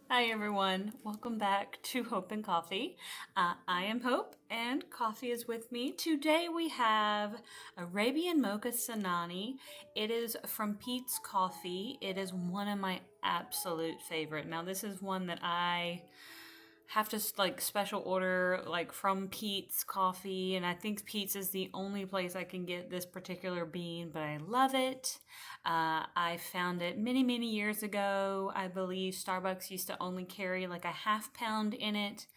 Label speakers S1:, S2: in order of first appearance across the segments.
S1: Hi everyone, welcome back to Hope and Coffee. I am Hope and coffee is with me. Today we have Arabian Mocha Sanani. It is from Peet's Coffee. It is one of my absolute favorite. Now this is one that I have to like special order like from Peet's Coffee, and I think Peet's is the only place I can get this particular bean, but I love it. I found it many years ago. I believe Starbucks used to only carry like a half pound in it,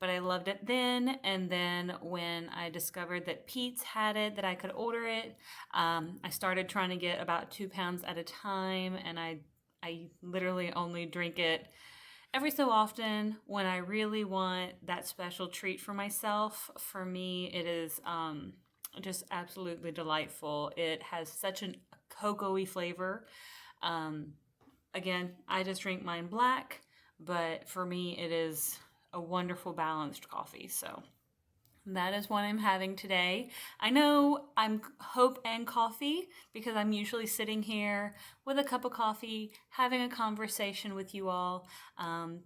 S1: but I loved it then. And then when I discovered that Peet's had it, that I could order it, I started trying to get about 2 pounds at a time, and I literally only drink it every so often when I really want that special treat for myself. For me, it is just absolutely delightful. It has such a cocoa-y flavor. Um, Again, I just drink mine black, but for me, it is a wonderful balanced coffee. So that is what I'm having today. I know I'm hope and coffee because I'm usually sitting here with a cup of coffee having a conversation with you all.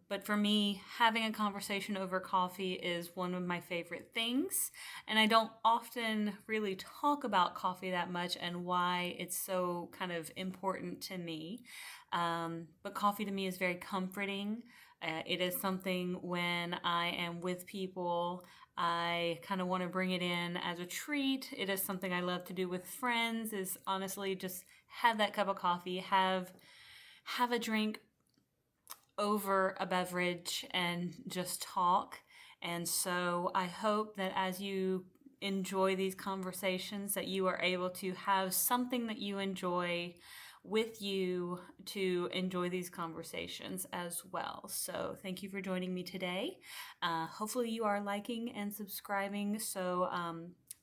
S1: But for me, having a conversation over coffee is one of my favorite things. And I don't often really talk about coffee that much and why it's so kind of important to me. But coffee to me is very comforting. It is something when I am with people, I kind of want to bring it in as a treat. It is something I love to do with friends, is honestly just have that cup of coffee, have a drink over a beverage and just talk. And so I hope that as you enjoy these conversations that you are able to have something that you enjoy with you to enjoy these conversations as well. So thank you for joining me today. Hopefully you are liking and subscribing so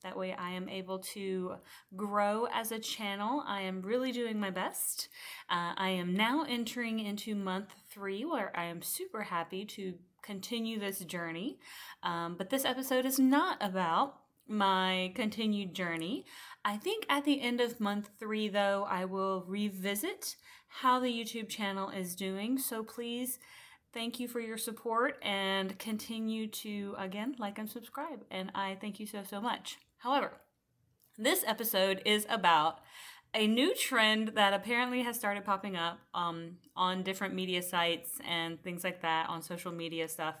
S1: that way I am able to grow as a channel. I am really doing my best. I am now entering into month 3 where I am super happy to continue this journey. But this episode is not about my continued journey. I think at the end of month 3, though, I will revisit how the YouTube channel is doing. So please, thank you for your support and continue to, again, like and subscribe. And I thank you so much. However, this episode is about a new trend that apparently has started popping up on different media sites and things like that, on social media stuff.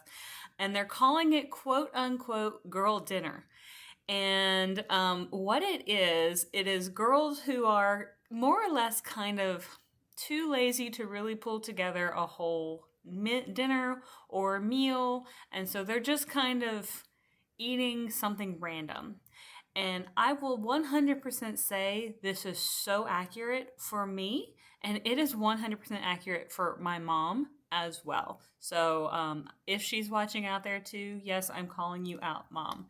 S1: And they're calling it quote unquote girl dinner. And what it is girls who are more or less kind of too lazy to really pull together a whole dinner or meal. And so they're just kind of eating something random. And I will 100% say this is so accurate for me, and it is 100% accurate for my mom as well. So if she's watching out there too, yes, I'm calling you out, Mom.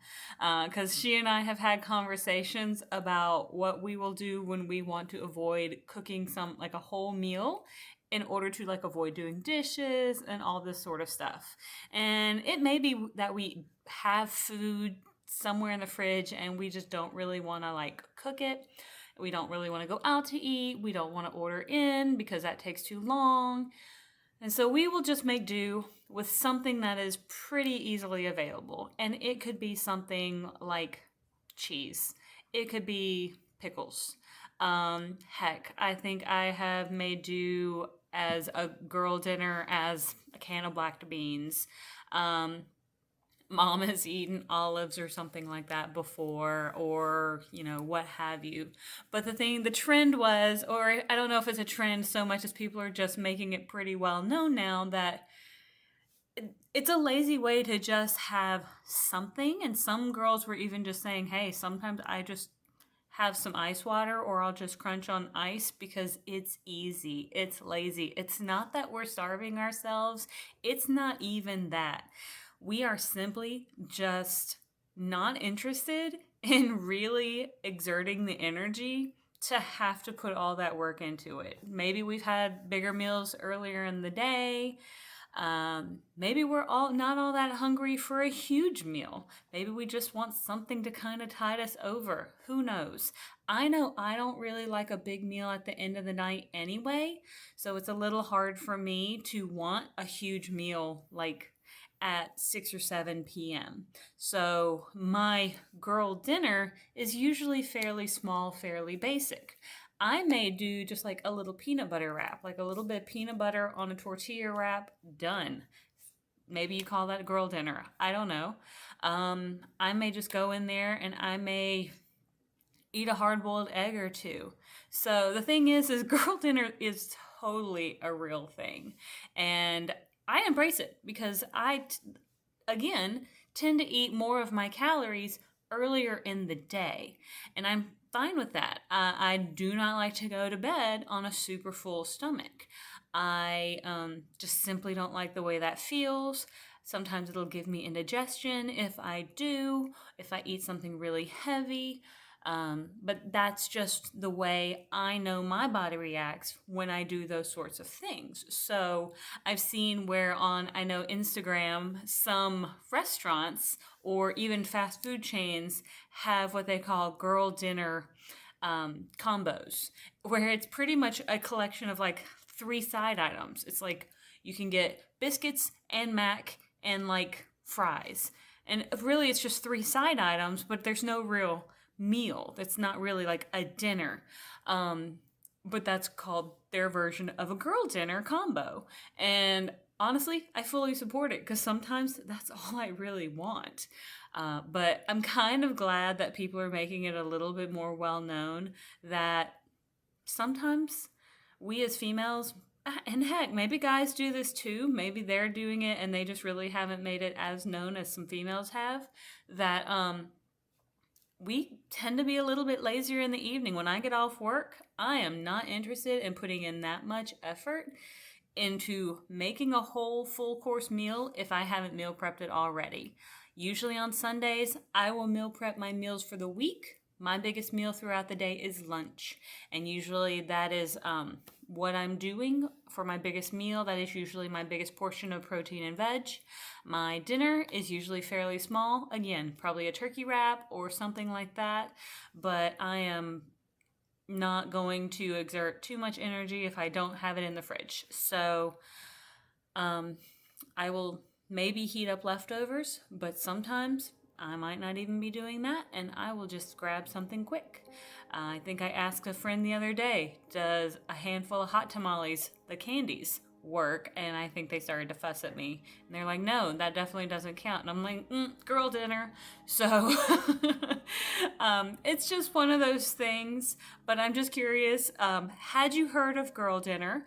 S1: Because she and I have had conversations about what we will do when we want to avoid cooking like a whole meal in order to like avoid doing dishes and all this sort of stuff. And it may be that we have food somewhere in the fridge and we just don't really want to like cook it. We don't really want to go out to eat. We don't want to order in because that takes too long. And so we will just make do with something that is pretty easily available. And it could be something like cheese. It could be pickles. Heck, I think I have made do as a girl dinner as a can of black beans. Mom has eaten olives or something like that before, or what have you. But the trend was, or I don't know if it's a trend so much as people are just making it pretty well known now, that it's a lazy way to just have something. And some girls were even just saying, hey, sometimes I just have some ice water, or I'll just crunch on ice because it's easy. It's lazy. It's not that we're starving ourselves. It's not even that. We are simply just not interested in really exerting the energy to have to put all that work into it. Maybe we've had bigger meals earlier in the day. Maybe we're all not all that hungry for a huge meal. Maybe we just want something to kind of tide us over. Who knows? I know I don't really like a big meal at the end of the night anyway, so it's a little hard for me to want a huge meal like at 6 or 7 p.m. So my girl dinner is usually fairly small, fairly basic. I may do just like a little peanut butter wrap, like a little bit of peanut butter on a tortilla wrap, done. Maybe you call that a girl dinner. I don't know. I may just go in there and I may eat a hard boiled egg or two. So the thing is girl dinner is totally a real thing. And I embrace it because again, tend to eat more of my calories earlier in the day. And I'm fine with that. I do not like to go to bed on a super full stomach. I just simply don't like the way that feels. Sometimes it'll give me indigestion if I eat something really heavy. But that's just the way I know my body reacts when I do those sorts of things. So I've seen where I know Instagram, some restaurants or even fast food chains have what they call girl dinner combos, where it's pretty much a collection of like 3 side items. It's like you can get biscuits and mac and like fries. And really it's just 3 side items, but there's no real meal. That's not really like a dinner. But that's called their version of a girl dinner combo. And honestly, I fully support it because sometimes that's all I really want. But I'm kind of glad that people are making it a little bit more well known that sometimes we as females, and heck, maybe guys do this too. Maybe they're doing it and they just really haven't made it as known as some females have. That we tend to be a little bit lazier in the evening. When I get off work, I am not interested in putting in that much effort into making a whole full course meal if I haven't meal prepped it already. Usually on Sundays, I will meal prep my meals for the week. My biggest meal throughout the day is lunch. And usually that is what I'm doing for my biggest meal. That is usually my biggest portion of protein and veg. My dinner is usually fairly small. Again, probably a turkey wrap or something like that. But I am not going to exert too much energy if I don't have it in the fridge. So I will maybe heat up leftovers, but sometimes I might not even be doing that, and I will just grab something quick. I think I asked a friend the other day, does a handful of hot tamales, the candies, work? And I think they started to fuss at me. And they're like, no, that definitely doesn't count. And I'm like, girl dinner. So it's just one of those things. But I'm just curious, had you heard of girl dinner?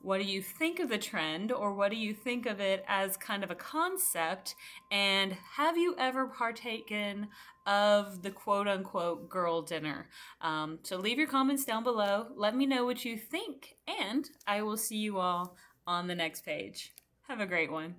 S1: What do you think of the trend, or what do you think of it as kind of a concept? And have you ever partaken of the quote-unquote girl dinner? So leave your comments down below. Let me know what you think, and I will see you all on the next page. Have a great one.